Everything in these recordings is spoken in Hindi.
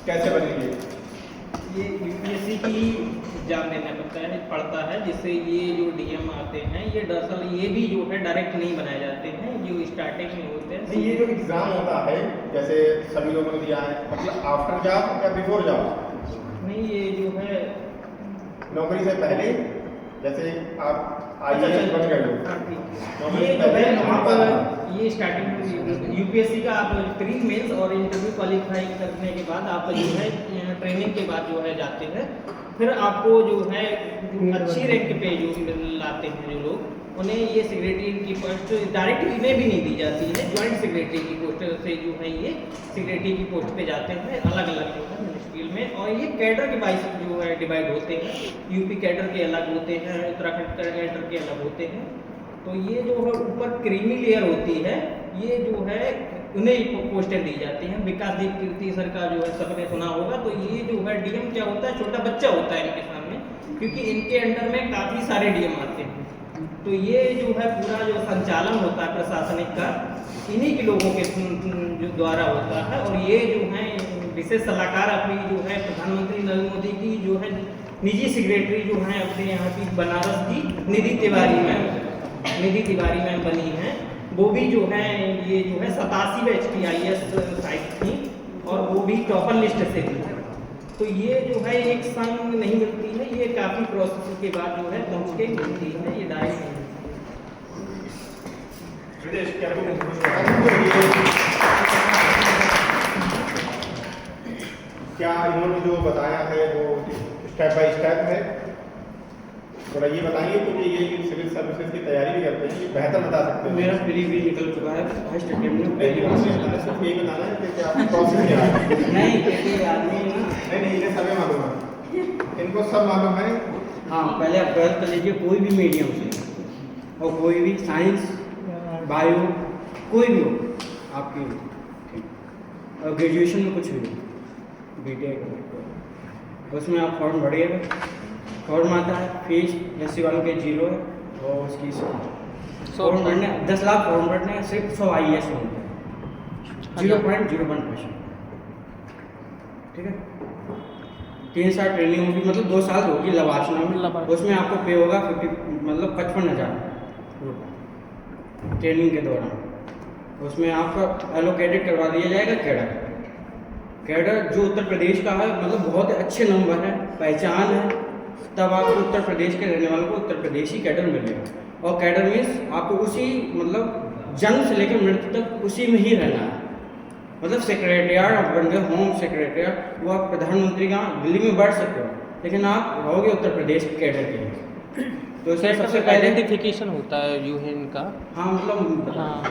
कैसे बनेंगे? ये यूपीएससी की एग्जाम देना पड़ता है, जिससे ये जो डीएम आते हैं ये दरअसल ये भी जो है डायरेक्ट नहीं बनाए जाते हैं, जो स्टार्टिंग में होते हैं। नहीं, ये जो एग्ज़ाम होता है जैसे सभी लोगों ने दिया है, मतलब आफ्टर जॉब या बिफोर जॉब? नहीं, ये जो है नौकरी से पहले, जैसे आप आईएएस बन गए हो, नौकरी ये से जो है पहले आप ये स्टार्टिंग यूपीएससी का आप प्री मेंस और इंटरव्यू क्वालिफाई करने के बाद आप जो है ट्रेनिंग के बाद जो है जाते हैं, फिर आपको जो है अच्छी रैंक पे जो लाते हैं जो लोग, उन्हें ये सेक्रेटरी की पोस्ट डायरेक्ट इन्हें भी नहीं दी जाती है, ज्वाइंट सेक्रेटरी की पोस्ट से जो है ये सेक्रेटरी की पोस्ट पे जाते हैं अलग अलग जो है मिनिस्ट्रियल में। और ये कैडर के वाइज जो है डिवाइड होते हैं, यूपी कैडर के अलग होते हैं, उत्तराखंड कैडर के अलग होते हैं। तो ये जो है ऊपर क्रीमी लेयर होती है, ये जो है उन्हें पोस्टें दी जाती हैं। विकास दीप कीर्ति सर का जो है सबने सुना होगा। तो ये जो है डीएम क्या होता है, छोटा बच्चा होता है इनके सामने, क्योंकि इनके अंडर में काफ़ी सारे डीएम आते हैं। तो ये जो है पूरा जो संचालन होता है प्रशासनिक का, इन्हीं के लोगों के जो द्वारा होता है। और ये जो है विशेष सलाहकार अपनी जो है प्रधानमंत्री नरेंद्र मोदी की जो है निजी सेक्रेटरी जो है अपने यहाँ की बनारस की निधि तिवारी मैम बनी हैं। वो भी जो है ये जो है 87 बैच की IAS साइट थी और वो भी टॉपर लिस्ट से थी। तो ये जो है एक संग नहीं मिलती है, ये काफ़ी प्रोसेस के बाद जो है पहुँच के मिलती है, ये डायरेक्ट नहीं क्या इन्होंने जो बताया है वो स्टेप बाय स्टेप है? थोड़ा ये बताइए, क्योंकि ये सिविल सर्विसेज की तैयारी भी करते हैं, ये बेहतर बता सकते हैं। मेरा प्री भी निकल चुका है, फर्स्ट अटेम्प्ट में पहली बार से सिर्फ यही बताना है कि क्या प्रोसेस क्या है। नहीं कहते आदमी ना, नहीं, इन्हें सभी मालूम है, इनको सब मालूम है। हाँ, पहले आप ट्वेल्थ कर लीजिए कोई भी मीडियम से, और कोई भी साइंस बायो कोई भी हो आपकी, और ग्रेजुएशन में कुछ भी हो, बीटेक, उसमें आप फॉर्म भरिएगा। फॉर्म आता है, फीस एससी वालों के 0 है, और उसकी फॉर्म भरने 10 लाख फॉर्म भरने हैं, सिर्फ 100 IAS होंगे, 0.01%। ठीक है, 3 साल ट्रेनिंग होगी, मतलब 2 साल होगी लवासना में, उसमें आपको पे होगा 55,000 रुपये ट्रेनिंग के दौरान। उसमें आपका एलोकेटेड करवा दिया जाएगा कैडर जो उत्तर प्रदेश का है, मतलब बहुत अच्छे नंबर है, पहचान है, तब आपको उत्तर प्रदेश के रहने वालों को उत्तर प्रदेशी कैडर मिलेगा। और कैडर मीन्स आपको उसी मतलब जन्म से लेकर मृत्यु तक उसी में ही रहना है। मतलब सेक्रेटरियाट आप बन गए, होम सेक्रेटरियाट, वो आप प्रधानमंत्री का दिल्ली में बढ़ सकते हो, लेकिन आप रहोगे उत्तर प्रदेश के कैडर के। तो इसमें सबसे पहले आइडेंटिफिकेशन होता है यूएन का। हाँ, मतलब हाँ,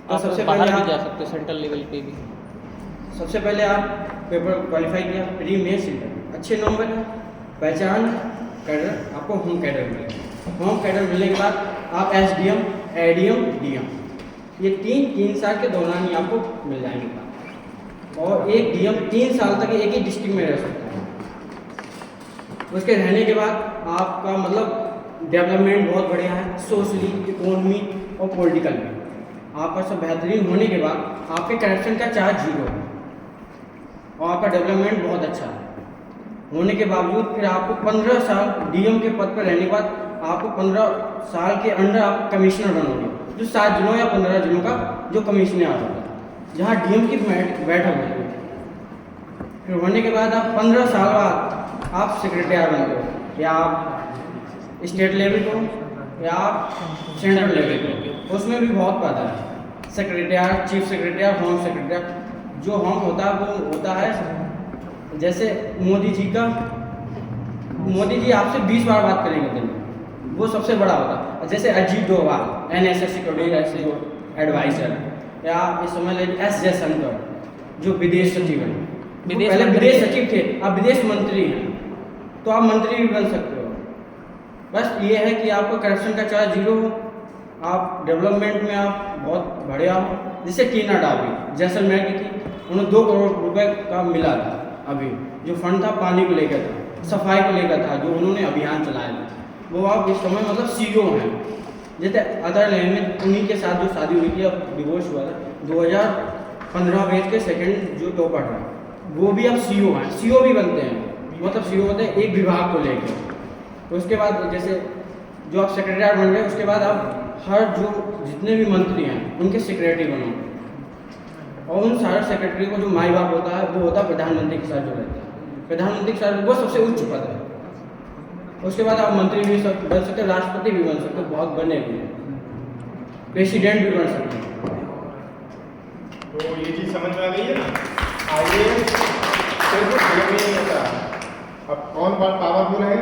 तो आप सबसे बाहर पहले भी जा सकते हो, सेंट्रल लेवल पे भी। सबसे पहले आप पेपर क्वालिफाई किया, प्री मेंस इंटरव्यू, अच्छे नंबर है, पहचान कैडर, आपको होम कैडर मिलेगा। होम कैडर मिलने के बाद आप SDM, ADM, DM, ये 3 साल के दौरान ही आपको मिल जाएंगे। और एक DM 3 साल तक एक ही डिस्ट्रिक्ट में रह सकता है। उसके रहने के बाद आपका मतलब डेवलपमेंट बहुत बढ़िया है, सोशली, इकोनॉमी और पॉलिटिकल में आपका सब बेहतरीन होने के बाद आपके करप्शन का चार्ज 0 है, और आपका डेवलपमेंट बहुत अच्छा है होने के बावजूद फिर आपको 15 साल DM के पद पर रहने के बाद आपको 15 साल के अंडर आप कमिश्नर बनोगे, जो 7 जिलों या 15 जिलों का जो कमिश्नर आता है, जहाँ DM की बैठक होती है। फिर होने के बाद आप 15 साल बाद आप सेक्रेटरी बनते हो, या आप स्टेट लेवल को या आप सेंट्रल लेवल को, उसमें भी बहुत पता है। Secretary, chief secretary, home secretary. जो होम होता है वो होता है जैसे मोदी जी आपसे 20 बार बात करेंगे दिन में, वो सबसे बड़ा होता है। जैसे अजीत डोभाल NSS सिक्योरिटी ऐसे एडवाइजर, या इस समय S जयशंकर जो विदेश सचिव हैं, पहले विदेश सचिव थे, अब विदेश मंत्री हैं, तो आप मंत्री भी बन सकते हो। बस ये है कि आपको करप्शन का चार्ज 0 हो, आप डेवलपमेंट में आप बहुत बढ़िया हो। जैसे टीना डाबी जैसलमेर की थी, उन्हें 2 करोड़ रुपए का मिला था, अभी जो फंड था पानी को लेकर था, सफाई को लेकर था, जो उन्होंने अभियान चलाया था, वो आप इस समय मतलब CEO हैं। जैसे अदर में उन्हीं के साथ जो शादी हुई थी, अब डिवोर्स हुआ था, 2015 बैच के सेकंड जो टॉपर था, वो भी अब सीईओ हैं, सीईओ भी बनते हैं, मतलब सीईओ होते हैं एक विभाग को लेकर। तो उसके बाद जैसे जो आप सेक्रेटरी बन गए, उसके बाद आप हर जो जितने भी मंत्री हैं उनके सेक्रेटरी बनो, और उन सारे सेक्रेटरी को जो माई बाप होता है वो होता है प्रधानमंत्री के साथ जो रहता है, प्रधानमंत्री के साथ वो सबसे उच्च पद है। उसके बाद आप मंत्री भी सब बन सकते हैं, राष्ट्रपति भी बन सकते हैं, बहुत बने हुए हैं, प्रेसिडेंट भी बन सकते हैं। तो ये चीज़ समझ में आ गई है ना। आइए सिर्फ नहीं होता, अब कौन पावरफुल है,